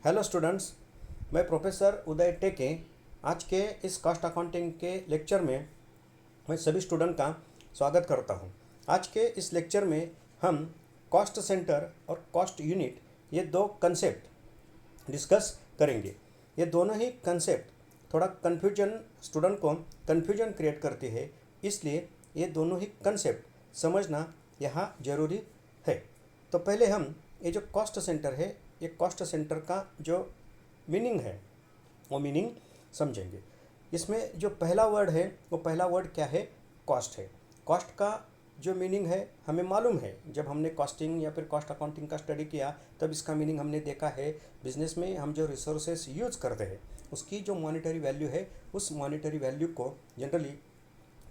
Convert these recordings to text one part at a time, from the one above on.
Hello students, मैं professor उदय टेके। आज के इस कॉस्ट अकाउंटिंग के लेक्चर में मैं सभी स्टूडेंट का स्वागत करता हूं। आज के इस लेक्चर में हम कॉस्ट सेंटर और कॉस्ट यूनिट ये दो कंसेप्ट डिस्कस करेंगे। ये दोनों ही कंसेप्ट थोड़ा कन्फ्यूजन स्टूडेंट को कन्फ्यूजन क्रिएट करती है, इसलिए ये दोनों ही कंसेप्ट समझना यहाँ ज़रूरी है। तो पहले हम ये जो कॉस्ट सेंटर है, ये कॉस्ट सेंटर का जो मीनिंग है वो मीनिंग समझेंगे। इसमें जो पहला वर्ड है वो पहला वर्ड क्या है? कॉस्ट है। कॉस्ट का जो मीनिंग है हमें मालूम है, जब हमने कॉस्टिंग या फिर कॉस्ट अकाउंटिंग का स्टडी किया तब इसका मीनिंग हमने देखा है। बिजनेस में हम जो रिसोर्सेस यूज करते हैं उसकी जो मॉनेटरी वैल्यू है, उस मॉनेटरी वैल्यू को जनरली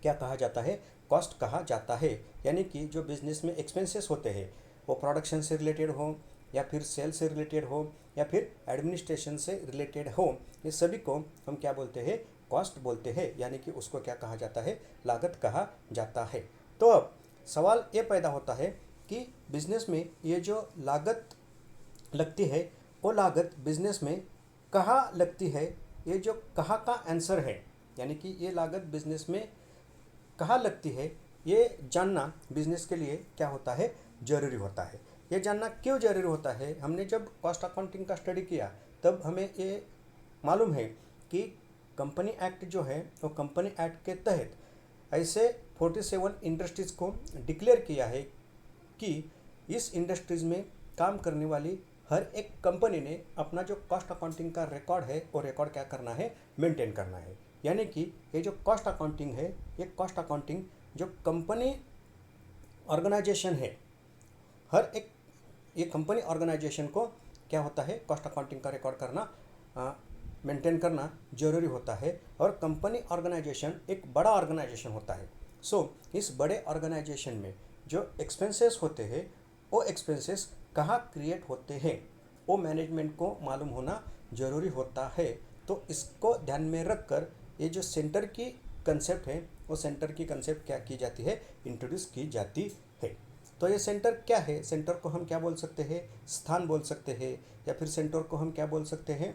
क्या कहा जाता है? कॉस्ट कहा जाता है। यानी कि जो बिजनेस में एक्सपेंसेस होते हैं वो प्रोडक्शन से रिलेटेड हो या फिर सेल से रिलेटेड हो या फिर एडमिनिस्ट्रेशन से रिलेटेड हो, ये सभी को हम क्या बोलते हैं? कॉस्ट बोलते हैं। यानी कि उसको क्या कहा जाता है? लागत कहा जाता है। तो अब सवाल ये पैदा होता है कि बिजनेस में ये जो लागत लगती है वो लागत बिजनेस में कहाँ लगती है? ये जो कहाँ का आंसर है, यानी कि ये लागत बिजनेस में कहाँ लगती है, ये जानना बिजनेस के लिए क्या होता है? ज़रूरी होता है। ये जानना क्यों ज़रूरी होता है? हमने जब कॉस्ट अकाउंटिंग का स्टडी किया तब हमें ये मालूम है कि कंपनी एक्ट जो है वो कंपनी एक्ट के तहत ऐसे 47 इंडस्ट्रीज़ को डिक्लेयर किया है कि इस इंडस्ट्रीज़ में काम करने वाली हर एक कंपनी ने अपना जो कॉस्ट अकाउंटिंग का रिकॉर्ड है वो रिकॉर्ड क्या करना है? मेंटेन करना है। यानी कि ये जो कॉस्ट अकाउंटिंग है, ये कॉस्ट अकाउंटिंग जो कंपनी ऑर्गेनाइजेशन है, हर एक ये कंपनी ऑर्गेनाइजेशन को क्या होता है? कॉस्ट अकाउंटिंग का रिकॉर्ड करना, मेंटेन करना ज़रूरी होता है। और कंपनी ऑर्गेनाइजेशन एक बड़ा ऑर्गेनाइजेशन होता है। इस बड़े ऑर्गेनाइजेशन में जो एक्सपेंसेस होते हैं वो एक्सपेंसेस कहाँ क्रिएट होते हैं वो मैनेजमेंट को मालूम होना ज़रूरी होता है। तो इसको ध्यान में रखकर ये जो सेंटर की कंसेप्ट है वो सेंटर की कंसेप्ट क्या की जाती है? इंट्रोड्यूस की जाती है। तो ये सेंटर क्या है? सेंटर को हम क्या बोल सकते हैं? स्थान बोल सकते हैं, या फिर सेंटर को हम क्या बोल सकते हैं?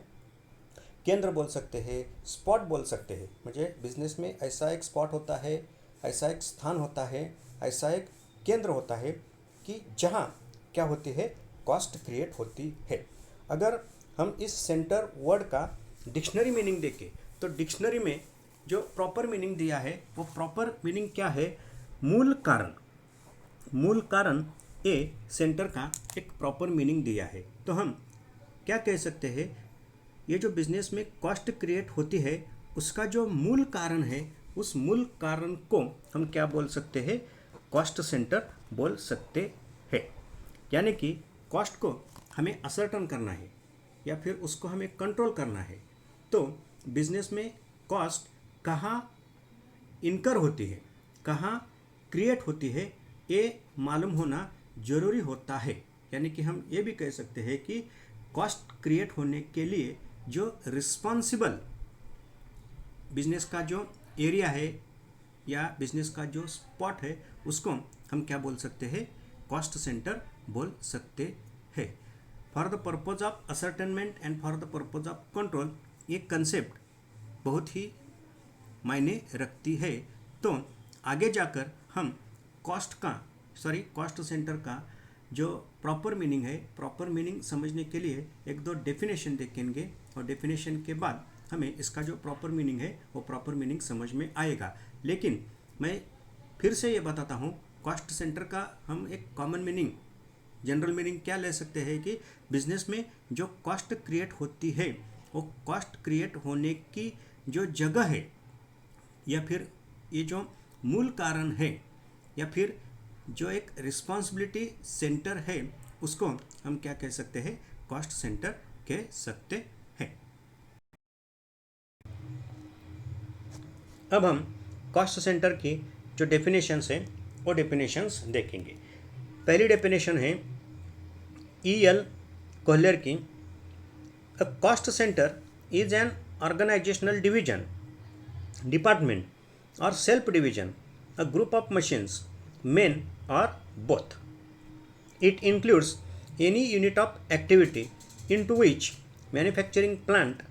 केंद्र बोल सकते हैं, स्पॉट बोल सकते हैं। मुझे बिजनेस में ऐसा एक स्पॉट होता है, ऐसा एक स्थान होता है, ऐसा एक केंद्र होता है कि जहाँ क्या होती है? कॉस्ट क्रिएट होती है। अगर हम इस सेंटर वर्ड का डिक्शनरी मीनिंग देखें तो डिक्शनरी में जो प्रॉपर मीनिंग दिया है वो प्रॉपर मीनिंग क्या है? मूल कारण। मूल कारण ए सेंटर का एक प्रॉपर मीनिंग दिया है। तो हम क्या कह सकते हैं? ये जो बिजनेस में कॉस्ट क्रिएट होती है उसका जो मूल कारण है, उस मूल कारण को हम क्या बोल सकते हैं? कॉस्ट सेंटर बोल सकते हैं। यानी कि कॉस्ट को हमें असर्टन करना है या फिर उसको हमें कंट्रोल करना है। तो बिजनेस में कॉस्ट कहाँ इनकर होती है, कहाँ क्रिएट होती है, ये मालूम होना ज़रूरी होता है। यानी कि हम ये भी कह सकते हैं कि कॉस्ट क्रिएट होने के लिए जो रिस्पॉन्सिबल बिजनेस का जो एरिया है या बिजनेस का जो स्पॉट है उसको हम क्या बोल सकते हैं? कॉस्ट सेंटर बोल सकते हैं। For the purpose of ascertainment and for the purpose of control ये कंसेप्ट बहुत ही मायने रखती है। तो आगे जाकर हम कॉस्ट सेंटर का जो प्रॉपर मीनिंग है, प्रॉपर मीनिंग समझने के लिए एक दो डेफिनेशन देखेंगे और डेफिनेशन के बाद हमें इसका जो प्रॉपर मीनिंग है वो प्रॉपर मीनिंग समझ में आएगा। लेकिन मैं फिर से ये बताता हूँ, कॉस्ट सेंटर का हम एक कॉमन मीनिंग, जनरल मीनिंग क्या ले सकते हैं कि बिजनेस में जो कॉस्ट क्रिएट होती है वो कॉस्ट क्रिएट होने की जो जगह है या फिर ये जो मूल कारण है या फिर जो एक रिस्पॉन्सिबिलिटी सेंटर है उसको हम क्या कह सकते हैं? कॉस्ट सेंटर कह सकते हैं। अब हम कॉस्ट सेंटर की जो डेफिनेशंस हैं वो डेफिनेशंस देखेंगे। पहली डेफिनेशन है E.L. कोहलर की, a cost centre is an organisational division, department or self division, a group of machines, men or both. It includes any unit of activity into which manufacturing plant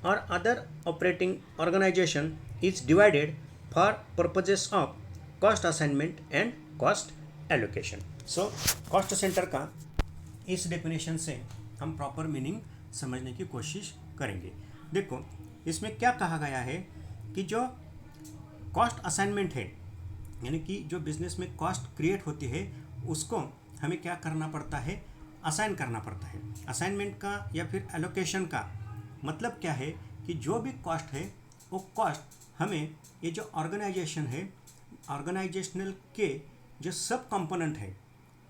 और other operating organisation is divided for purposes of cost assignment and cost allocation. So cost centre का इस definition से हम proper meaning समझने की कोशिश करेंगे। देखो इसमें क्या कहा गया है कि जो कॉस्ट असाइनमेंट है, यानी कि जो बिजनेस में कॉस्ट क्रिएट होती है उसको हमें क्या करना पड़ता है, असाइन करना पड़ता है। असाइनमेंट का या फिर एलोकेशन का मतलब क्या है कि जो भी कॉस्ट है वो कॉस्ट हमें ये जो ऑर्गेनाइजेशन है, ऑर्गेनाइजेशनल के जो सब कंपोनेंट है,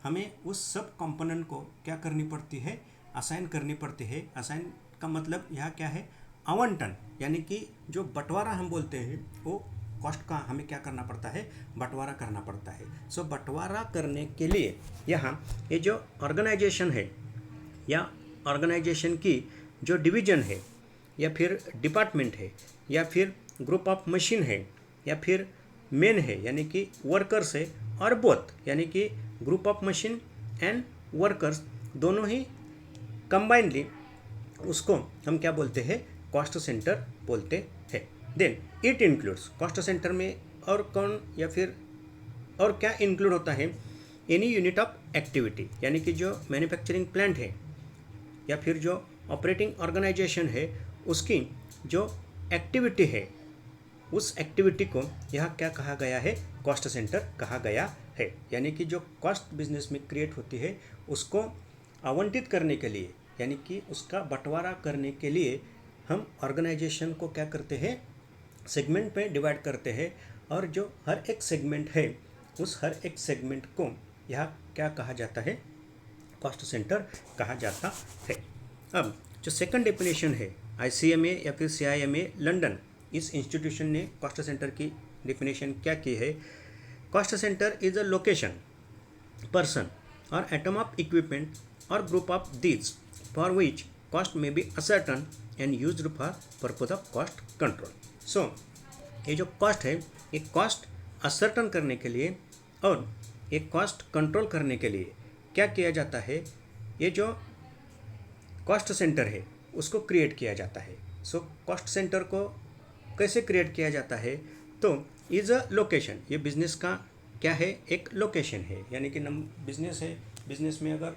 हमें उस सब कंपोनेंट को क्या करनी पड़ती है, असाइन करनी पड़ती है। असाइन का मतलब यहाँ क्या है, आवंटन, यानी कि जो बंटवारा हम बोलते हैं वो कॉस्ट का हमें क्या करना पड़ता है, बंटवारा करना पड़ता है। सो बंटवारा करने के लिए यहाँ ये जो ऑर्गेनाइजेशन है या ऑर्गेनाइजेशन की जो डिवीजन है या फिर डिपार्टमेंट है या फिर ग्रुप ऑफ मशीन है या फिर मेन है यानी कि वर्कर्स है, और बोथ यानी कि group of machine and workers दोनों ही कंबाइनली उसको हम क्या बोलते हैं, कॉस्ट सेंटर बोलते हैं। Then it includes, cost centre में और कौन या फिर और क्या इंक्लूड होता है, एनी यूनिट ऑफ एक्टिविटी, यानी कि जो मैन्युफैक्चरिंग प्लांट है या फिर जो ऑपरेटिंग ऑर्गेनाइजेशन है उसकी जो एक्टिविटी है, उस एक्टिविटी को यहाँ क्या कहा गया है, कॉस्ट सेंटर कहा गया है। यानी कि जो कॉस्ट बिजनेस में क्रिएट होती है उसको आवंटित करने के लिए, यानी कि उसका बंटवारा करने के लिए हम ऑर्गेनाइजेशन को क्या करते हैं, सेगमेंट में डिवाइड करते हैं, और जो हर एक सेगमेंट है उस हर एक सेगमेंट को यहाँ क्या कहा जाता है, कॉस्ट सेंटर कहा जाता है। अब जो सेकंड डेफिनेशन है ICMA या फिर CIMA लंदन, इस इंस्टीट्यूशन ने कॉस्ट सेंटर की डेफिनेशन क्या की है, cost centre is a location, person और एटम ऑफ इक्विपमेंट और group of these for which cost may be ascertained and used for purpose of cost control. So ये जो कॉस्ट है ये कॉस्ट असर्टन करने के लिए और ये कॉस्ट कंट्रोल करने के लिए क्या किया जाता है, ये जो कॉस्ट सेंटर है उसको क्रिएट किया जाता है। सो कॉस्ट सेंटर को कैसे क्रिएट किया जाता है, तो इज़ अ लोकेशन, ये बिजनेस का क्या है, एक लोकेशन है, यानी कि बिजनेस है, बिजनेस में अगर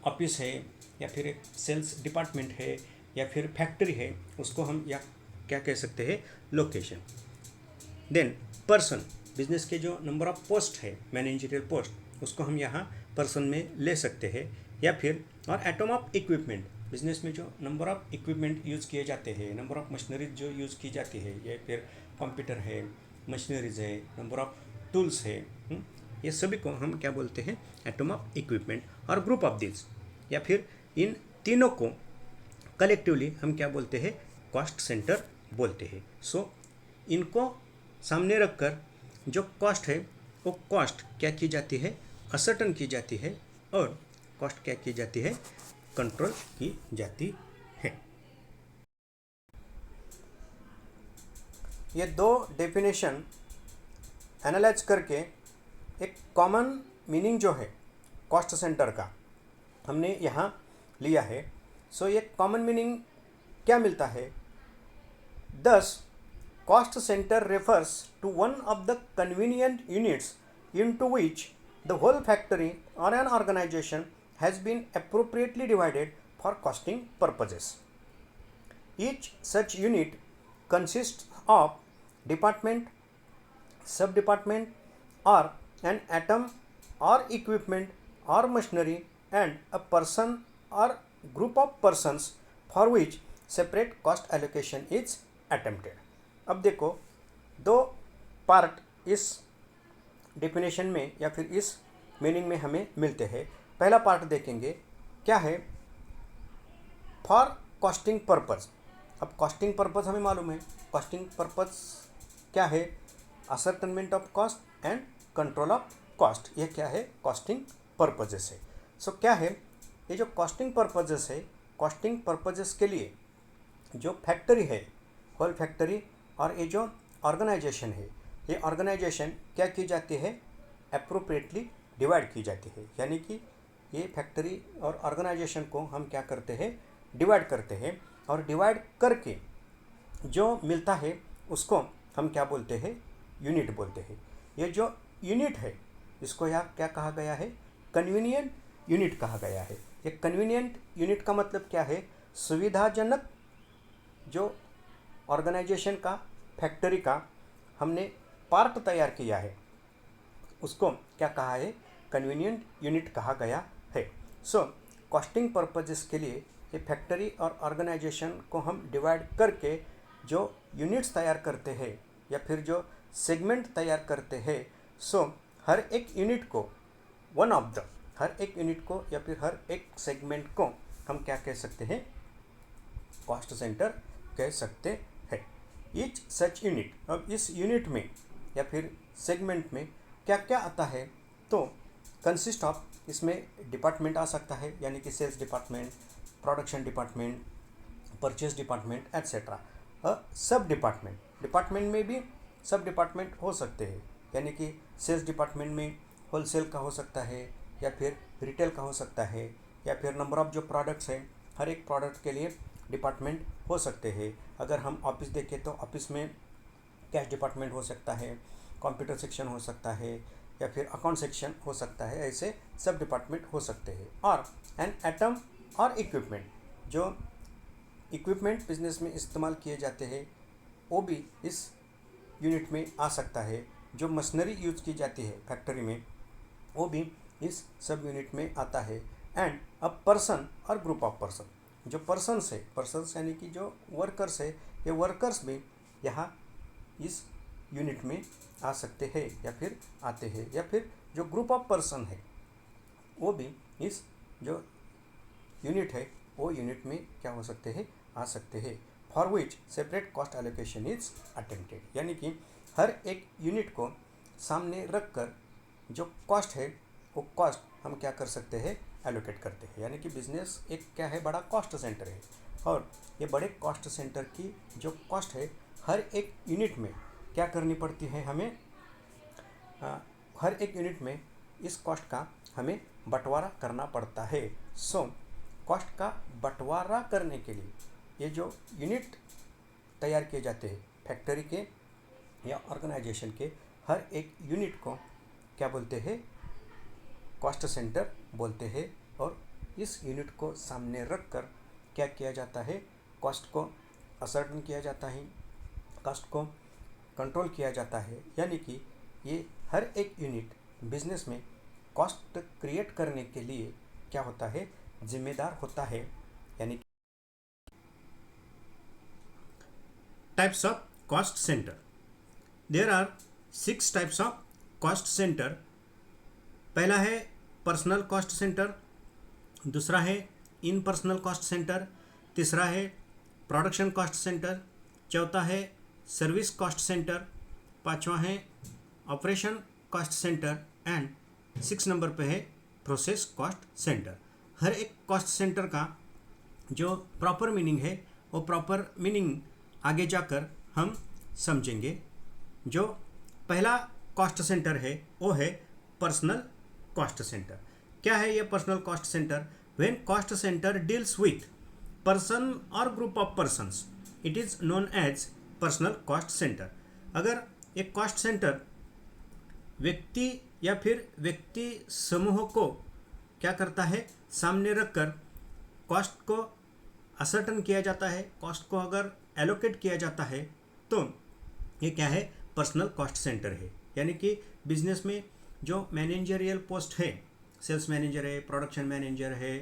ऑफिस है या फिर एक सेल्स डिपार्टमेंट है या फिर फैक्ट्री है, उसको हम या क्या कह सकते हैं, लोकेशन। देन पर्सन, बिजनेस के जो नंबर ऑफ पोस्ट है, मैनेजरियल पोस्ट, उसको हम यहाँ पर्सन में ले सकते हैं, या फिर और एटम ऑफ इक्विपमेंट, बिजनेस में जो नंबर ऑफ इक्विपमेंट यूज़ किए जाते हैं, नंबर ऑफ मशीनरीज जो यूज़ की जाती है, या फिर कंप्यूटर है, मशीनरीज है, नंबर ऑफ टूल्स है, ये सभी को हम क्या बोलते हैं, एटम ऑफ इक्विपमेंट और ग्रुप ऑफ दिस, या फिर इन तीनों को कलेक्टिवली हम क्या बोलते हैं, कॉस्ट सेंटर बोलते हैं। सो इनको सामने रखकर जो कॉस्ट है वो कॉस्ट क्या की जाती है, असर्टन की जाती है, और कॉस्ट क्या की जाती है, कंट्रोल की जाती है। ये दो डेफिनेशन एनालाइज करके एक कॉमन मीनिंग जो है कॉस्ट सेंटर का हमने यहाँ लिया है। सो ये कॉमन मीनिंग क्या मिलता है, this cost centre refers to one of the convenient units into which the whole factory or an organization has been appropriately divided for costing purposes. Each such unit consists of department, sub-department, or an atom or equipment or machinery and a person or group of persons for which separate cost allocation is attempted. अब देखो दो part इस definition में या फिर इस meaning में हमें मिलते हैं। पहला पार्ट देखेंगे क्या है, फॉर कॉस्टिंग पर्पज़। अब कॉस्टिंग पर्पज़ हमें मालूम है, कॉस्टिंग पर्पज़ क्या है, ascertainment of cost and control of cost, ये क्या है, कॉस्टिंग पर्पजेस है। सो क्या है ये जो कॉस्टिंग पर्पजेस है, कॉस्टिंग पर्पजेस के लिए जो फैक्ट्री है, होल फैक्ट्री, और ये जो ऑर्गेनाइजेशन है, ये ऑर्गेनाइजेशन क्या की जाती है, एप्रोप्रिएटली डिवाइड की जाती है। यानी कि ये फैक्ट्री और ऑर्गेनाइजेशन को हम क्या करते हैं, डिवाइड करते हैं और डिवाइड करके जो मिलता है उसको हम क्या बोलते हैं, यूनिट बोलते हैं। ये जो यूनिट है इसको यहाँ क्या कहा गया है, कन्वीनियंट यूनिट कहा गया है। ये कन्वीनियंट यूनिट का मतलब क्या है, सुविधाजनक जो ऑर्गेनाइजेशन का, फैक्ट्री का हमने पार्ट तैयार किया है उसको क्या कहा है, कन्वीनियंट यूनिट कहा गया है। सो कॉस्टिंग पर्पजेस के लिए ये फैक्ट्री और ऑर्गेनाइजेशन को हम डिवाइड करके जो यूनिट्स तैयार करते हैं या फिर जो सेगमेंट तैयार करते हैं, सो हर एक यूनिट को हर एक यूनिट को या फिर हर एक सेगमेंट को हम क्या कह सकते हैं, कॉस्ट सेंटर कह सकते हैं। ईच सच यूनिट, अब इस यूनिट में या फिर सेगमेंट में क्या क्या आता है, तो कंसिस्ट ऑफ, इसमें डिपार्टमेंट आ सकता है, यानी कि sales department, production department, purchase department etcetera. सब डिपार्टमेंट में भी सब डिपार्टमेंट हो सकते हैं, यानी कि सेल्स डिपार्टमेंट में होलसेल का हो सकता है या फिर रिटेल का हो सकता है, या फिर नंबर ऑफ़ जो प्रोडक्ट्स हैं हर एक प्रोडक्ट के लिए डिपार्टमेंट हो सकते हैं। अगर हम ऑफिस देखें तो ऑफिस में कैश डिपार्टमेंट हो सकता है, कंप्यूटर सेक्शन हो सकता है, या फिर अकाउंट सेक्शन हो सकता है, ऐसे सब डिपार्टमेंट हो सकते हैं। और एन एटम और इक्विपमेंट, जो इक्विपमेंट बिजनेस में इस्तेमाल किए जाते हैं वो भी इस यूनिट में आ सकता है। जो मशीनरी यूज की जाती है फैक्ट्री में वो भी इस सब यूनिट में आता है। एंड अ पर्सन और ग्रुप ऑफ पर्सन, जो पर्सन्स है, पर्सन्स यानी कि जो वर्कर्स है, ये वर्कर्स भी यहाँ इस यूनिट में आ सकते हैं या फिर आते हैं, या फिर जो ग्रुप ऑफ पर्सन है वो भी इस जो यूनिट है वो यूनिट में क्या हो सकते हैं, आ सकते हैं। For which separate cost allocation is attempted, यानी कि हर एक यूनिट को सामने रख कर जो कॉस्ट है वो कॉस्ट हम क्या कर सकते हैं, एलोकेट करते हैं। यानी कि बिजनेस एक क्या है, बड़ा कॉस्ट सेंटर है, और ये बड़े कॉस्ट सेंटर की जो कॉस्ट है हर एक यूनिट में क्या करनी पड़ती है हमें, हर एक यूनिट में इस कॉस्ट का हमें बंटवारा करना पड़ता है। सो कॉस्ट का बंटवारा करने के लिए ये जो यूनिट तैयार किए जाते हैं फैक्ट्री के या ऑर्गेनाइजेशन के, हर एक यूनिट को क्या बोलते हैं, कॉस्ट सेंटर बोलते हैं। और इस यूनिट को सामने रख कर क्या किया जाता है, कॉस्ट को असर्टन किया जाता है, कॉस्ट को कंट्रोल किया जाता है। यानी कि ये हर एक यूनिट बिजनेस में कॉस्ट क्रिएट करने के लिए क्या होता है, जिम्मेदार होता है। यानी types of cost centre, there are 6 types of cost centre. पहला है पर्सनल कॉस्ट सेंटर, दूसरा है इनपर्सनल कॉस्ट सेंटर, तीसरा है प्रोडक्शन कॉस्ट सेंटर, चौथा है सर्विस कॉस्ट सेंटर, पांचवा है operation cost centre, and 6 number पे है प्रोसेस कॉस्ट सेंटर। हर एक कॉस्ट सेंटर का जो प्रॉपर मीनिंग है वो प्रॉपर मीनिंग आगे जाकर हम समझेंगे। जो पहला कॉस्ट सेंटर है वो है पर्सनल कॉस्ट सेंटर। क्या है ये personal cost centre? When cost centre deals with person और group of persons it is known as personal cost centre. अगर एक कॉस्ट सेंटर व्यक्ति या फिर व्यक्ति समूह को क्या करता है, सामने रखकर कॉस्ट को असर्टन किया जाता है, कॉस्ट को अगर एलोकेट किया जाता है, तो ये क्या है, पर्सनल कॉस्ट सेंटर है। यानी कि बिजनेस में जो मैनेजरियल पोस्ट है, सेल्स मैनेजर है, प्रोडक्शन मैनेजर है,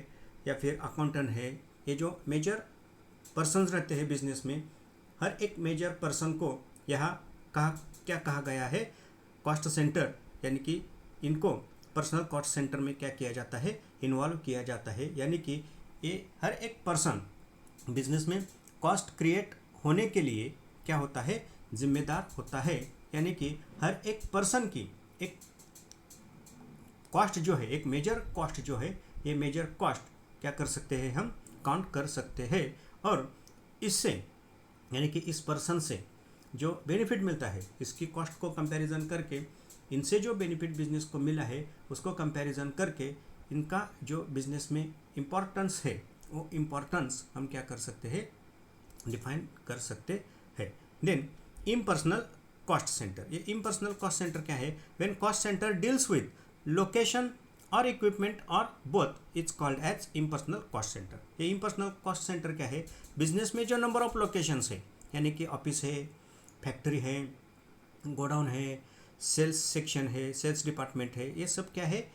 या फिर अकाउंटेंट है, ये जो मेजर पर्सन्स रहते हैं बिजनेस में, हर एक मेजर पर्सन को यहाँ क्या कहा गया है, कॉस्ट सेंटर। यानी कि इनको पर्सनल कॉस्ट सेंटर में क्या किया जाता है, इन्वॉल्व किया जाता है। यानी कि ये हर एक पर्सन बिजनेस में कॉस्ट क्रिएट होने के लिए क्या होता है, जिम्मेदार होता है। यानी कि हर एक पर्सन की एक कॉस्ट जो है, एक मेजर कॉस्ट जो है, ये मेजर कॉस्ट क्या कर सकते हैं, हम काउंट कर सकते हैं। और इससे यानी कि इस पर्सन से जो बेनिफिट मिलता है, इसकी कॉस्ट को कंपैरिजन करके इनसे जो बेनिफिट बिजनेस को मिला है उसको कंपैरिजन करके इनका जो बिजनेस में इम्पोर्टेंस है वो इम्पोर्टेंस हम क्या कर सकते हैं, डिफाइन कर सकते हैं। देन इम्पर्सनल कॉस्ट सेंटर, ये इम्पर्सनल कॉस्ट सेंटर क्या है, when cost centre deals with location और इक्विपमेंट और both it's called as impersonal cost centre. ये इम्पर्सनल कॉस्ट सेंटर क्या है, बिजनेस में जो नंबर ऑफ लोकेशंस है, यानी कि ऑफिस है, फैक्ट्री है, गोडाउन है, सेल्स सेक्शन है, सेल्स डिपार्टमेंट है, ये सब क्या है,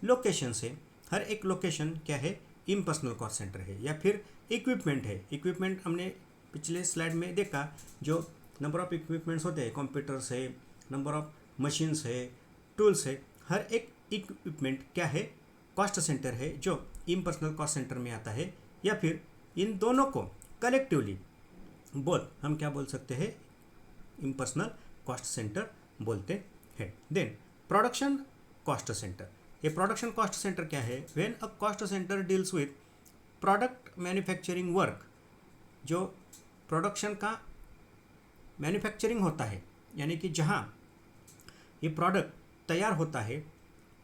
लोकेशंस है। हर एक लोकेशन क्या है, इम्पर्सनल कॉस्ट सेंटर है। या फिर इक्विपमेंट है, इक्विपमेंट हमने पिछले स्लाइड में देखा, जो नंबर ऑफ इक्विपमेंट्स होते हैं, कंप्यूटर्स है, नंबर ऑफ मशीन्स है, टूल्स है, हर एक इक्विपमेंट क्या है, कॉस्ट सेंटर है, जो इम्पर्सनल कॉस्ट सेंटर में आता है। या फिर इन दोनों को कलेक्टिवली बोथ हम क्या बोल सकते हैं, इम्पर्सनल कॉस्ट सेंटर बोलते हैं। देन प्रोडक्शन कॉस्ट सेंटर, ये प्रोडक्शन कॉस्ट सेंटर क्या है, when a cost centre deals with product manufacturing work, जो प्रोडक्शन का मैन्युफैक्चरिंग होता है, यानी कि जहाँ ये प्रोडक्ट तैयार होता है,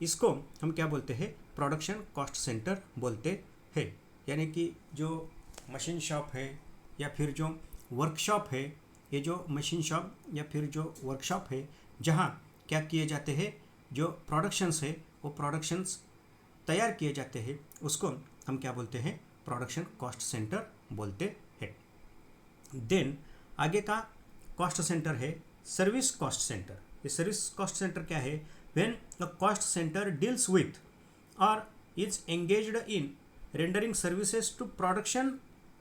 इसको हम क्या बोलते हैं, प्रोडक्शन कॉस्ट सेंटर बोलते हैं। यानी कि जो मशीन शॉप है या फिर जो वर्कशॉप है, ये जो मशीन शॉप या फिर जो वर्कशॉप है, जहाँ क्या किए जाते हैं, जो प्रोडक्शंस है, वो प्रोडक्शंस तैयार किए जाते हैं, उसको हम क्या बोलते हैं, प्रोडक्शन कॉस्ट सेंटर बोलते हैं। देन आगे का कॉस्ट सेंटर है सर्विस कॉस्ट सेंटर। ये सर्विस कॉस्ट सेंटर क्या है, when a cost centre deals with और is engaged in rendering services to production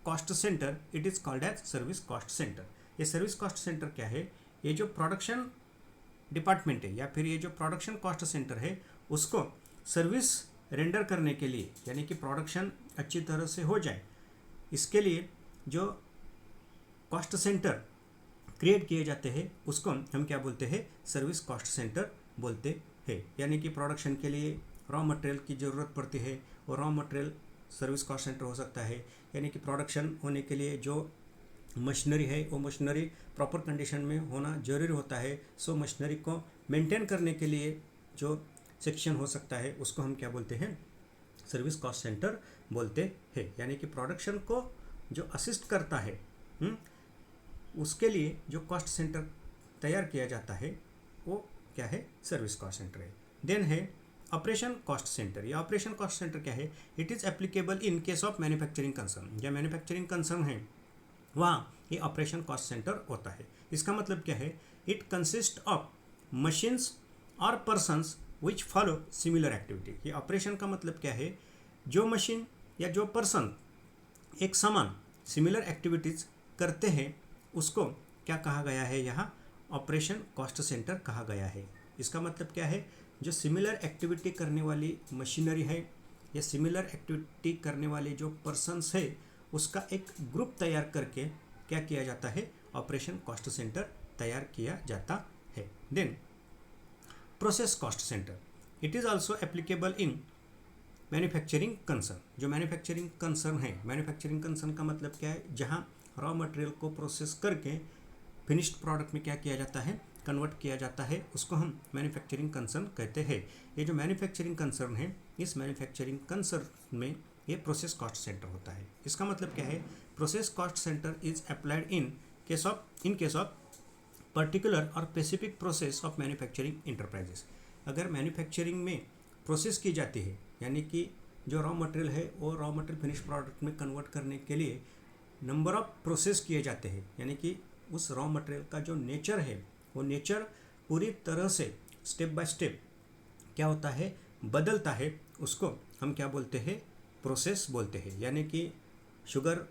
cost centre, it is called as service cost centre. ये service cost centre क्या है, ये जो production department है या फिर ये जो प्रोडक्शन कॉस्ट सेंटर है, उसको सर्विस रेंडर करने के लिए, यानी कि प्रोडक्शन अच्छी तरह से हो जाए, इसके लिए जो कॉस्ट सेंटर क्रिएट किए जाते हैं, उसको हम क्या बोलते हैं, सर्विस कॉस्ट सेंटर बोलते हैं। यानी कि प्रोडक्शन के लिए रॉ मटेरियल की ज़रूरत पड़ती है, और raw material service cost centre हो सकता है। यानी कि प्रोडक्शन होने के लिए जो मशीनरी है, वो मशीनरी प्रॉपर कंडीशन में होना जरूरी होता है। सो मशीनरी को मेंटेन करने के लिए जो सेक्शन हो सकता है, उसको हम क्या बोलते हैं, सर्विस कॉस्ट सेंटर बोलते हैं। यानी कि प्रोडक्शन को जो असिस्ट करता है, उसके लिए जो कॉस्ट सेंटर तैयार किया जाता है, वो क्या है, सर्विस कॉस्ट सेंटर है। देन है ऑपरेशन कॉस्ट सेंटर। ये ऑपरेशन कॉस्ट सेंटर क्या है, it is applicable in case of manufacturing concern. या मैन्युफैक्चरिंग कंसर्न है, वहाँ ये ऑपरेशन कॉस्ट सेंटर होता है। इसका मतलब क्या है, इट कंसिस्ट ऑफ मशीन्स और पर्सन्स विच फॉलो सिमिलर एक्टिविटी। ये ऑपरेशन का मतलब क्या है, जो मशीन या जो पर्सन एक समान सिमिलर एक्टिविटीज़ करते हैं, उसको क्या कहा गया है, यहाँ ऑपरेशन कॉस्ट सेंटर कहा गया है। इसका मतलब क्या है, जो सिमिलर एक्टिविटी करने वाली मशीनरी है या सिमिलर एक्टिविटी करने वाले जो पर्सन्स है, उसका एक ग्रुप तैयार करके क्या किया जाता है, ऑपरेशन कॉस्ट सेंटर तैयार किया जाता है। Then process cost centre, it is also applicable in manufacturing concern. जो मैन्युफैक्चरिंग कंसर्न है, मैन्युफैक्चरिंग कंसर्न का मतलब क्या है, जहाँ रॉ मटेरियल को प्रोसेस करके फिनिश्ड प्रोडक्ट में क्या किया जाता है, कन्वर्ट किया जाता है, उसको हम मैन्युफैक्चरिंग कंसर्न कहते हैं। ये जो मैन्युफैक्चरिंग कंसर्न है, इस मैन्युफैक्चरिंग कंसर्न में ये प्रोसेस कॉस्ट सेंटर होता है। इसका मतलब क्या है, process cost centre is applied in case of particular और specific process of manufacturing enterprises. अगर मैन्युफैक्चरिंग में प्रोसेस की जाती है, यानी कि जो रॉ मटेरियल है, वो रॉ मटेरियल फिनिश प्रोडक्ट में कन्वर्ट करने के लिए नंबर ऑफ प्रोसेस किए जाते हैं, यानी कि उस रॉ मटेरियल का जो नेचर है, वो नेचर पूरी तरह से स्टेप बाय स्टेप क्या होता है, बदलता है, उसको हम क्या बोलते हैं, प्रोसेस बोलते हैं। यानी कि शुगर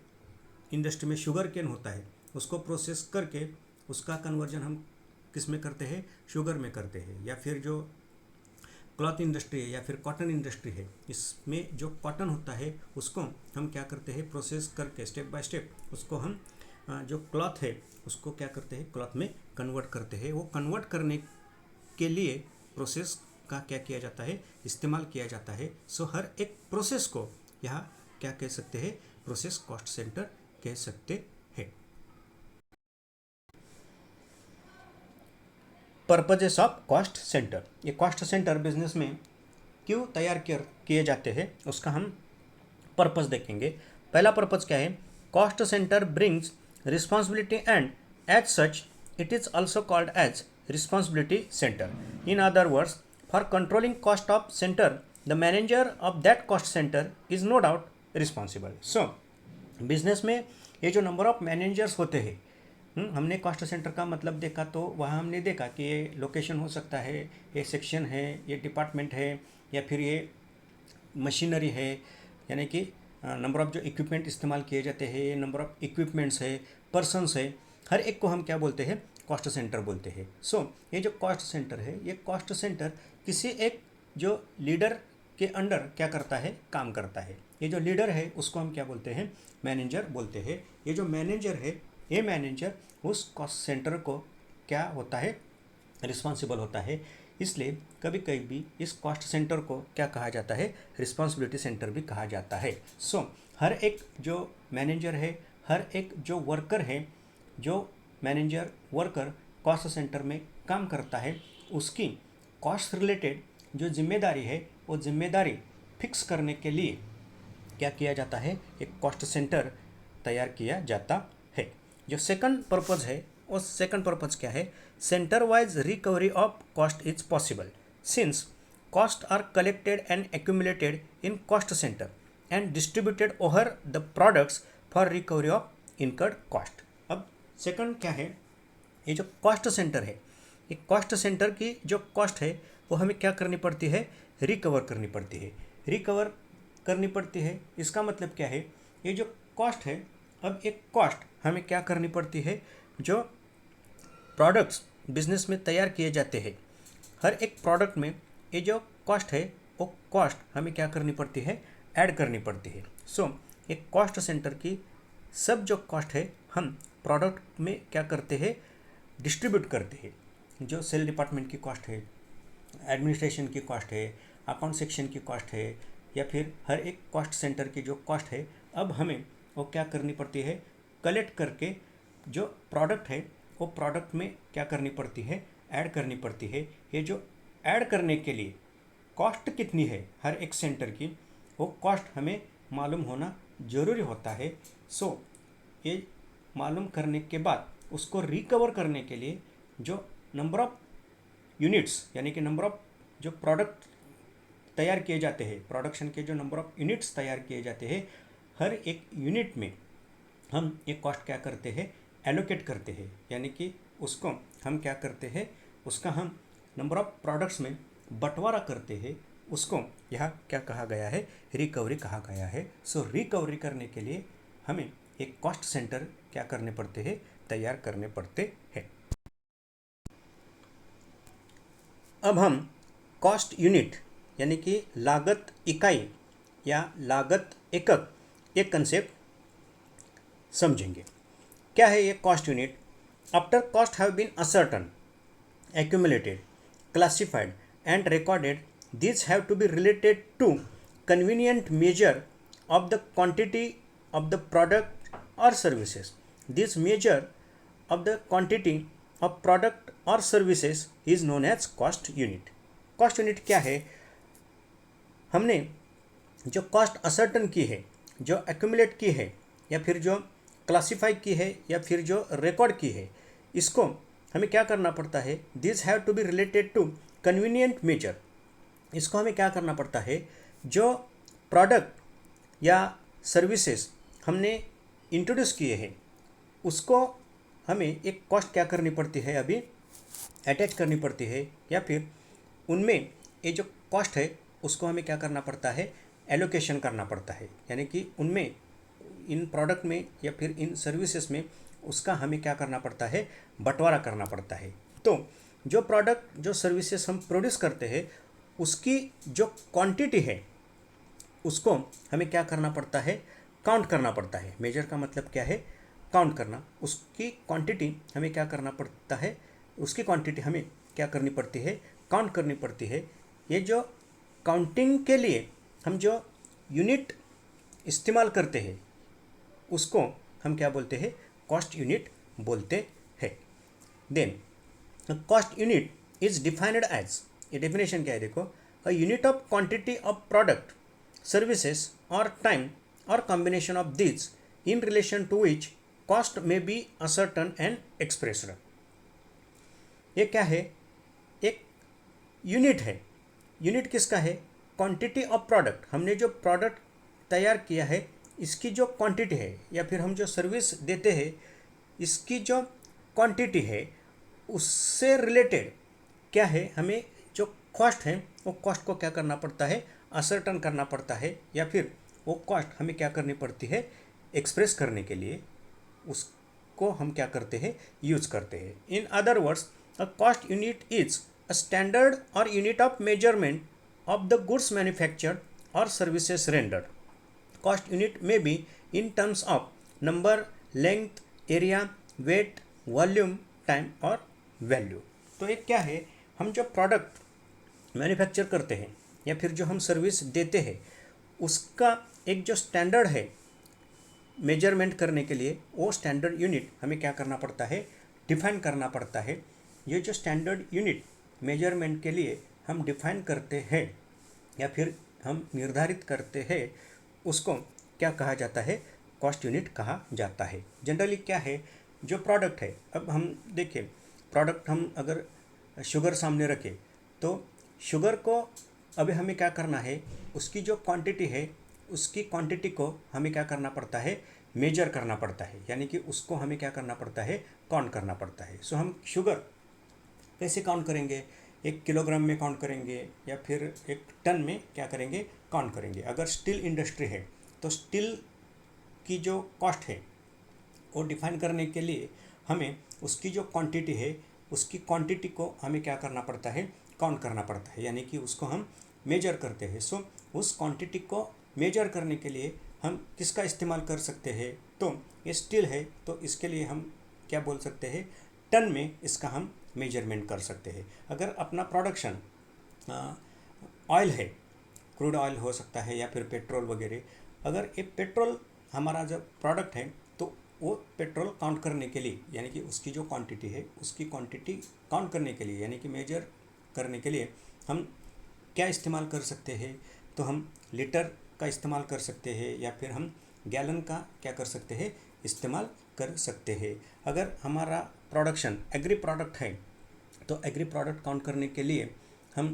इंडस्ट्री में शुगर केन होता है, उसको प्रोसेस करके उसका कन्वर्जन हम किस में करते हैं, शुगर में करते हैं। या फिर जो क्लॉथ इंडस्ट्री है या फिर कॉटन इंडस्ट्री है, इसमें जो कॉटन होता है, उसको हम क्या करते हैं, प्रोसेस करके स्टेप बाय स्टेप उसको हम जो क्लॉथ है, उसको क्या करते हैं, क्लॉथ में कन्वर्ट करते हैं। वो कन्वर्ट करने के लिए प्रोसेस का क्या किया जाता है, इस्तेमाल किया जाता है। सो हर एक प्रोसेस को यहाँ क्या कह सकते हैं, प्रोसेस कॉस्ट सेंटर कह सकते हैं। पर्पजेस ऑफ कॉस्ट सेंटर, ये कॉस्ट सेंटर बिजनेस में क्यों तैयार किए जाते हैं, उसका हम पर्पस देखेंगे। पहला पर्पज़ क्या है, cost centre brings responsibility and as such it is also called as responsibility center. In other words, for controlling cost of center, the manager of that cost center is no doubt responsible. So business में ये जो number of managers होते हैं, हमने cost centre का मतलब देखा तो वहाँ हमने देखा कि ये लोकेशन हो सकता है, ये सेक्शन है, ये डिपार्टमेंट है, या फिर ये मशीनरी है, यानी कि नंबर ऑफ जो इक्विपमेंट इस्तेमाल किए जाते हैं, ये नंबर ऑफ इक्विपमेंट्स है, पर्सनस है, हर एक को हम क्या बोलते हैं, कॉस्ट सेंटर बोलते हैं. सो ये जो कॉस्ट सेंटर है, ये कॉस्ट सेंटर किसी एक जो लीडर के अंडर क्या करता है, काम करता है. ये जो लीडर है उसको हम क्या बोलते हैं, मैनेजर बोलते हैं. ये जो मैनेजर है, ये मैनेजर उस कॉस्ट सेंटर को क्या होता है, रिस्पॉन्सिबल होता है. इसलिए कभी कभी इस कॉस्ट सेंटर को क्या कहा जाता है, रिस्पॉन्सिबिलिटी सेंटर भी कहा जाता है. सो हर एक जो मैनेजर है, हर एक जो वर्कर है, जो मैनेजर वर्कर कॉस्ट सेंटर में काम करता है, उसकी कॉस्ट रिलेटेड जो जिम्मेदारी है, वो जिम्मेदारी फिक्स करने के लिए क्या किया जाता है, एक कॉस्ट सेंटर तैयार किया जाता है. जो सेकंड पर्पज़ है, वो सेकंड पर्पज़ क्या है, centre wise recovery of cost is possible since cost are collected and accumulated in cost centre and distributed over the products for recovery of incurred cost. अब सेकंड क्या है, ये जो cost centre है, ये cost centre की जो cost है वो हमें क्या करनी पड़ती है, रिकवर करनी पड़ती है. रिकवर करनी पड़ती है, इसका मतलब क्या है, ये जो कॉस्ट है, अब एक कॉस्ट हमें क्या करनी पड़ती है, जो प्रोडक्ट्स बिजनेस में तैयार किए जाते हैं, हर एक प्रोडक्ट में ये जो कॉस्ट है, वो कॉस्ट हमें क्या करनी पड़ती है, ऐड करनी पड़ती है. सो एक कॉस्ट सेंटर की सब जो कॉस्ट है हम प्रोडक्ट में क्या करते हैं, डिस्ट्रीब्यूट करते हैं. जो सेल डिपार्टमेंट की कॉस्ट है, एडमिनिस्ट्रेशन की कॉस्ट है, अकाउंट सेक्शन की कॉस्ट है, या फिर हर एक कॉस्ट सेंटर की जो कॉस्ट है, अब हमें वो क्या करनी पड़ती है, कलेक्ट करके जो प्रोडक्ट है वो प्रोडक्ट में क्या करनी पड़ती है, ऐड करनी पड़ती है. ये जो ऐड करने के लिए कॉस्ट कितनी है हर एक सेंटर की, वो कॉस्ट हमें मालूम होना ज़रूरी होता है. सो ये मालूम करने के बाद उसको रिकवर करने के लिए जो नंबर ऑफ यूनिट्स, यानी कि नंबर ऑफ जो प्रोडक्ट तैयार किए जाते हैं, प्रोडक्शन के जो नंबर ऑफ यूनिट्स तैयार किए जाते हैं, हर एक यूनिट में हम एक कॉस्ट क्या करते हैं, एलोकेट करते हैं. यानी कि उसको हम क्या करते हैं, उसका हम नंबर ऑफ प्रोडक्ट्स में बंटवारा करते हैं. उसको यहाँ क्या कहा गया है, रिकवरी कहा गया है. सो रिकवरी करने के लिए हमें एक कॉस्ट सेंटर क्या करने पड़ते हैं, तैयार करने पड़ते हैं. अब हम कॉस्ट यूनिट यानी कि लागत इकाई या लागत एकक, एक कंसेप्ट समझेंगे. क्या है ये cost unit? After cost have been ascertain, accumulated, classified and recorded, these have to be related to convenient measure of the quantity of the product or services. This measure of the quantity of product or services is known as cost unit. Cost unit क्या है? हमने जो cost ascertain की है, जो accumulate की है, या फिर जो क्लासीफाई की है, या फिर जो रिकॉर्ड की है, इसको हमें क्या करना पड़ता है, this have to be related to convenient measure. इसको हमें क्या करना पड़ता है, जो प्रोडक्ट या सर्विसेज हमने इंट्रोड्यूस किए हैं उसको हमें एक कॉस्ट क्या करनी पड़ती है, अभी अटैच करनी पड़ती है, या फिर उनमें ये जो कॉस्ट है उसको हमें क्या करना पड़ता है, एलोकेशन करना पड़ता है. यानी कि उनमें, इन प्रोडक्ट में या फिर इन सर्विसेज में उसका हमें क्या करना पड़ता है, बंटवारा करना पड़ता है. तो जो प्रोडक्ट, जो सर्विसेज हम प्रोड्यूस करते हैं, उसकी जो क्वांटिटी है उसको हमें क्या करना पड़ता है, काउंट करना पड़ता है. मेजर का मतलब क्या है, काउंट करना. उसकी क्वांटिटी हमें क्या करना पड़ता है, उसकी क्वांटिटी हमें क्या करनी पड़ती है, काउंट करनी पड़ती है. ये जो काउंटिंग के लिए हम जो यूनिट इस्तेमाल करते हैं उसको हम क्या बोलते हैं, कॉस्ट यूनिट बोलते हैं. Then cost unit is defined as, ये डेफिनेशन क्या है देखो, a unit of quantity of product, services और time or combination of these in relation to which cost may be ascertained and expressed. ये क्या है? एक यूनिट है। यूनिट किसका है? Quantity of product. हमने जो प्रोडक्ट तैयार किया है इसकी जो क्वांटिटी है, या फिर हम जो सर्विस देते हैं इसकी जो क्वांटिटी है, उससे रिलेटेड क्या है, हमें जो कॉस्ट है वो कॉस्ट को क्या करना पड़ता है? असर्टन करना पड़ता है, या फिर वो कॉस्ट हमें क्या करनी पड़ती है? एक्सप्रेस करने के लिए उसको हम क्या करते हैं? यूज करते हैं। In other words, a cost unit is a standard और unit of measurement of the goods manufactured or services rendered. Cost unit may be in terms of number, length, area, weight, volume, time और value. तो एक क्या है, हम जो product manufacture करते हैं या फिर जो हम सर्विस देते हैं उसका एक जो स्टैंडर्ड है मेजरमेंट करने के लिए, वो स्टैंडर्ड यूनिट हमें क्या करना पड़ता है? डिफाइन करना पड़ता है। ये जो स्टैंडर्ड यूनिट मेजरमेंट के लिए हम डिफाइन करते हैं या फिर हम निर्धारित करते हैं, उसको क्या कहा जाता है? कॉस्ट यूनिट कहा जाता है। जनरली क्या है, जो प्रोडक्ट है, अब हम देखें प्रोडक्ट, हम अगर शुगर सामने रखें तो शुगर को अभी हमें क्या करना है? उसकी जो क्वांटिटी है उसकी क्वांटिटी को हमें क्या करना पड़ता है? मेजर करना पड़ता है, यानी कि उसको हमें क्या करना पड़ता है? काउंट करना पड़ता है। सो हम शुगर कैसे काउंट करेंगे? 1 किलोग्राम में काउंट करेंगे या फिर 1 टन में क्या करेंगे? काउंट करेंगे। अगर स्टील इंडस्ट्री है तो स्टील की जो कॉस्ट है वो डिफाइन करने के लिए हमें उसकी जो क्वांटिटी है उसकी क्वांटिटी को हमें क्या करना पड़ता है? काउंट करना पड़ता है, यानी कि उसको हम मेजर करते हैं। सो उस क्वांटिटी को मेजर करने के लिए हम किसका इस्तेमाल कर सकते हैं? तो ये स्टील है तो इसके लिए हम क्या बोल सकते हैं? टन में इसका हम मेजरमेंट कर सकते हैं। अगर अपना प्रोडक्शन ऑयल है, क्रूड ऑयल हो सकता है या फिर पेट्रोल वगैरह, अगर ये पेट्रोल हमारा जब प्रोडक्ट है तो वो पेट्रोल काउंट करने के लिए, यानी कि उसकी जो क्वांटिटी है उसकी क्वांटिटी काउंट करने के लिए, यानी कि मेजर करने के लिए हम क्या इस्तेमाल कर सकते हैं? तो हम लीटर का इस्तेमाल कर सकते हैं या फिर हम गैलन का क्या कर सकते हैं? इस्तेमाल कर सकते हैं। अगर हमारा प्रोडक्शन एग्री प्रोडक्ट है तो एग्री प्रोडक्ट काउंट करने के लिए हम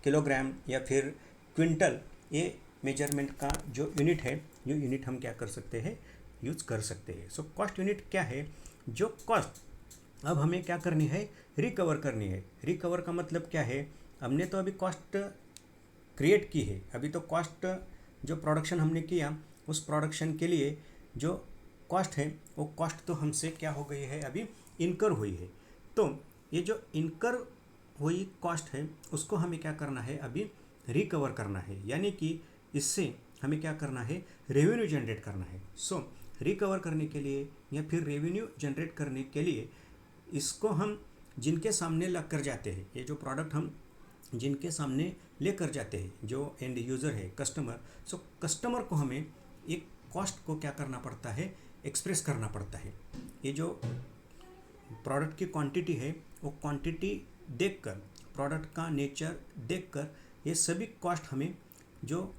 किलोग्राम या फिर क्विंटल, ये मेजरमेंट का जो यूनिट है, ये यूनिट हम क्या कर सकते हैं? यूज कर सकते हैं। सो कॉस्ट यूनिट क्या है? जो कॉस्ट अब हमें क्या करनी है? रिकवर करनी है। रिकवर का मतलब क्या है? हमने तो अभी कॉस्ट क्रिएट की है, अभी तो कॉस्ट जो प्रोडक्शन हमने किया उस प्रोडक्शन के लिए जो कॉस्ट है वो कॉस्ट तो हमसे क्या हो गई है? अभी इनकर हुई है। तो ये जो इनकर हुई कॉस्ट है उसको हमें क्या करना है? अभी रिकवर करना है, यानी कि इससे हमें क्या करना है? रेवेन्यू जनरेट करना है। सो रिकवर करने के लिए या फिर रेवेन्यू जनरेट करने के लिए इसको हम जिनके सामने ला कर जाते हैं, ये जो प्रोडक्ट हम जिनके सामने लेकर जाते हैं, जो एंड यूज़र है, कस्टमर, सो कस्टमर को हमें एक कॉस्ट को क्या करना पड़ता है? एक्सप्रेस करना पड़ता है। ये जो प्रोडक्ट की क्वांटिटी है वो क्वांटिटी देखकर, प्रोडक्ट का नेचर देखकर, ये सभी कॉस्ट हमें जो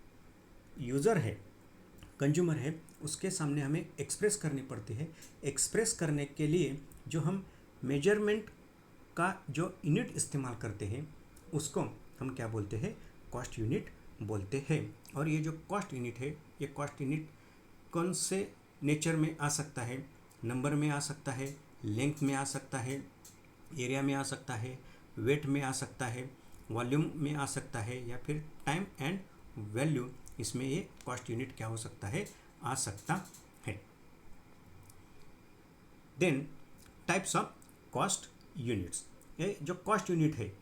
यूज़र है, कंज्यूमर है, उसके सामने हमें एक्सप्रेस करनी पड़ती है। एक्सप्रेस करने के लिए जो हम मेजरमेंट का जो यूनिट इस्तेमाल करते हैं उसको हम क्या बोलते हैं? कॉस्ट यूनिट बोलते हैं। और ये जो कॉस्ट यूनिट है, ये कॉस्ट यूनिट कौन से नेचर में आ सकता है? नंबर में आ सकता है, लेंथ में आ सकता है, एरिया में आ सकता है, वेट में आ सकता है, वॉल्यूम में आ सकता है, या फिर टाइम एंड वैल्यू, इसमें ये कॉस्ट यूनिट क्या हो सकता है? आ सकता है। Then types of cost units. ये जो कॉस्ट यूनिट है,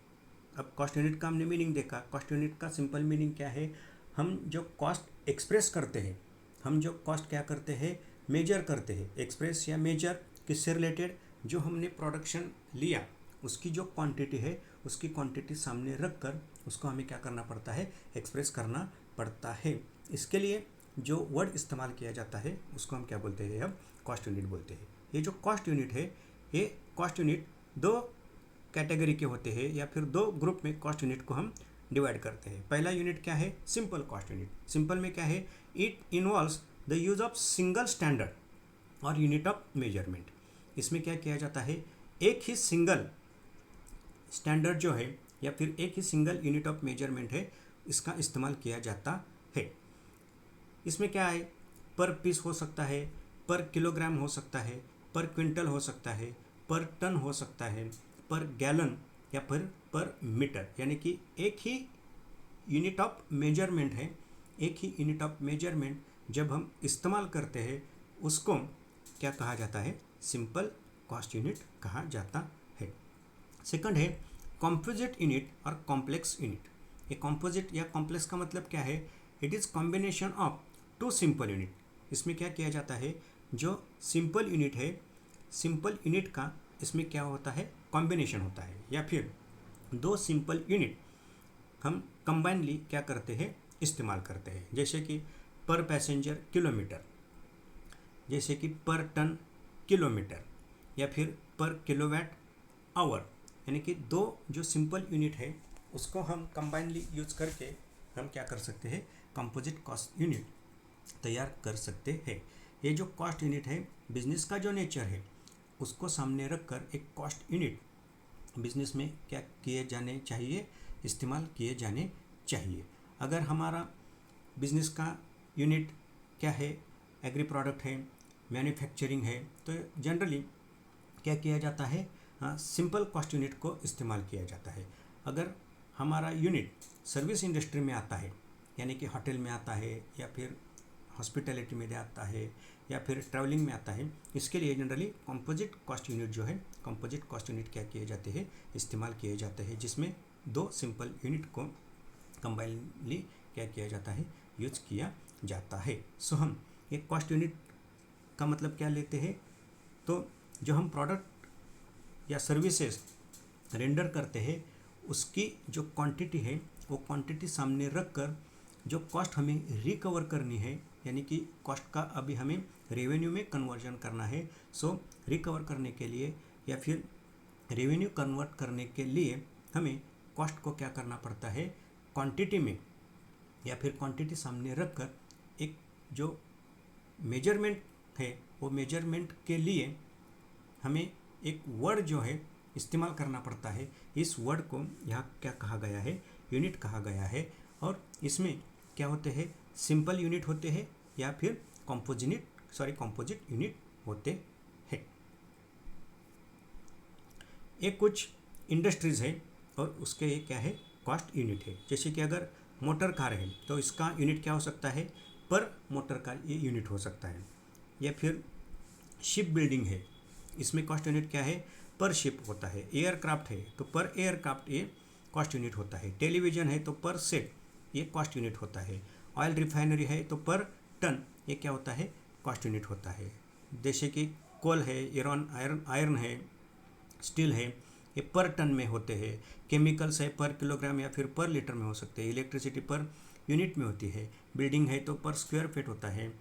अब कॉस्ट यूनिट का हमने मीनिंग देखा। कॉस्ट यूनिट का सिंपल मीनिंग क्या है? हम जो कॉस्ट एक्सप्रेस करते हैं, हम जो कॉस्ट क्या करते हैं? मेजर करते हैं। एक्सप्रेस या मेजर किससे रिलेटेड? जो हमने प्रोडक्शन लिया उसकी जो क्वांटिटी है उसकी क्वांटिटी सामने रख कर उसको हमें क्या करना पड़ता है? एक्सप्रेस करना पड़ता है। इसके लिए जो वर्ड इस्तेमाल किया जाता है उसको हम क्या बोलते हैं? हम कॉस्ट यूनिट बोलते हैं। ये जो कॉस्ट यूनिट है, ये कॉस्ट यूनिट 2 कैटेगरी के होते हैं या फिर 2 ग्रुप में कॉस्ट यूनिट को हम डिवाइड करते हैं। पहला यूनिट क्या है? Simple cost unit. सिंपल में क्या है? It involves the use of single standard और यूनिट ऑफ मेजरमेंट। इसमें क्या किया जाता है, एक ही सिंगल स्टैंडर्ड जो है या फिर एक ही सिंगल यूनिट ऑफ मेजरमेंट है, इसका इस्तेमाल किया जाता है। इसमें क्या है, पर पीस हो सकता है, पर किलोग्राम हो सकता है, पर क्विंटल हो सकता है, पर टन हो सकता है, पर गैलन या फिर पर मीटर, यानी कि एक ही यूनिट ऑफ मेजरमेंट है। एक ही यूनिट ऑफ मेजरमेंट जब हम इस्तेमाल करते हैं उसको क्या कहा जाता है, सिंपल कॉस्ट यूनिट कहा जाता है। सेकंड है कॉम्पोजिट यूनिट और कॉम्प्लेक्स यूनिट। ये कॉम्पोजिट या कॉम्प्लेक्स का मतलब क्या है, it is combination of two simple unit. इसमें क्या किया जाता है, जो सिंपल यूनिट है, सिंपल यूनिट का इसमें क्या होता है, कॉम्बिनेशन होता है, या फिर दो सिंपल यूनिट हम कंबाइनली क्या करते हैं, इस्तेमाल करते हैं। जैसे कि पर पैसेंजर किलोमीटर, जैसे कि पर टन किलोमीटर, या फिर पर किलोवाट आवर, यानी कि दो जो सिंपल यूनिट है उसको हम कंबाइनली यूज़ करके हम क्या कर सकते हैं, कंपोजिट कॉस्ट यूनिट तैयार कर सकते हैं। ये जो कॉस्ट यूनिट है, बिजनेस का जो नेचर है उसको सामने रखकर एक कॉस्ट यूनिट बिजनेस में क्या किए जाने चाहिए, इस्तेमाल किए जाने चाहिए। अगर हमारा बिजनेस का यूनिट क्या है, एग्री प्रोडक्ट है, मैन्युफैक्चरिंग है, तो जनरली क्या किया जाता है, सिंपल कॉस्ट यूनिट को इस्तेमाल किया जाता है। अगर हमारा यूनिट सर्विस इंडस्ट्री में आता है, यानी कि होटल में आता है या फिर हॉस्पिटैलिटी में आता है या फिर ट्रैवलिंग में आता है, इसके लिए जनरली कंपोजिट कॉस्ट यूनिट जो है, कंपोजिट कॉस्ट यूनिट क्या किए जाते हैं, इस्तेमाल किए जाते हैं, जिसमें दो सिंपल यूनिट को कंबाइनली क्या किया जाता है, यूज किया जाता है। सो हम एक कॉस्ट यूनिट का मतलब क्या लेते हैं, तो जो हम प्रोडक्ट या सर्विसेज रेंडर करते हैं उसकी जो क्वांटिटी है वो क्वांटिटी सामने रखकर जो कॉस्ट हमें रिकवर करनी है, यानी कि कॉस्ट का अभी हमें रेवेन्यू में कन्वर्जन करना है। सो रिकवर करने के लिए या फिर रेवेन्यू कन्वर्ट करने के लिए हमें कॉस्ट को क्या करना पड़ता है, क्वांटिटी में या फिर क्वांटिटी सामने रखकर एक जो मेजरमेंट है वो मेजरमेंट के लिए हमें एक वर्ड जो है इस्तेमाल करना पड़ता है। इस वर्ड को यहाँ क्या कहा गया है, यूनिट कहा गया है। और इसमें क्या होते हैं, सिंपल यूनिट होते हैं या फिर कंपोजिट यूनिट होते हैं। ये कुछ इंडस्ट्रीज़ है और उसके ये क्या है, कॉस्ट यूनिट है। जैसे कि अगर मोटर कार है तो इसका यूनिट क्या हो सकता है, पर मोटर कार ये यूनिट हो सकता है। या फिर शिप बिल्डिंग है, इसमें कॉस्ट यूनिट क्या है, पर शिप होता है। एयरक्राफ्ट है तो पर एयरक्राफ्ट ये कॉस्ट यूनिट होता है। टेलीविज़न है तो पर सेट ये कॉस्ट यूनिट होता है। ऑयल रिफाइनरी है तो पर टन ये क्या होता है, कॉस्ट यूनिट होता है। जैसे कि कोल है, आयरन है, स्टील है, ये पर टन में होते हैं। केमिकल्स है पर किलोग्राम या फिर पर लीटर में हो सकते हैं। इलेक्ट्रिसिटी पर यूनिट में होती है। बिल्डिंग है तो पर स्क्वायर फीट होता है।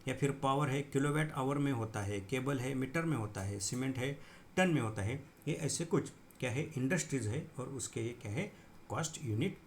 या फिर पावर है किलोवाट आवर में होता है। केबल है मीटर में होता है। सीमेंट है टन में होता है। ये ऐसे कुछ क्या है, इंडस्ट्रीज़ है और उसके ये क्या है, कॉस्ट यूनिट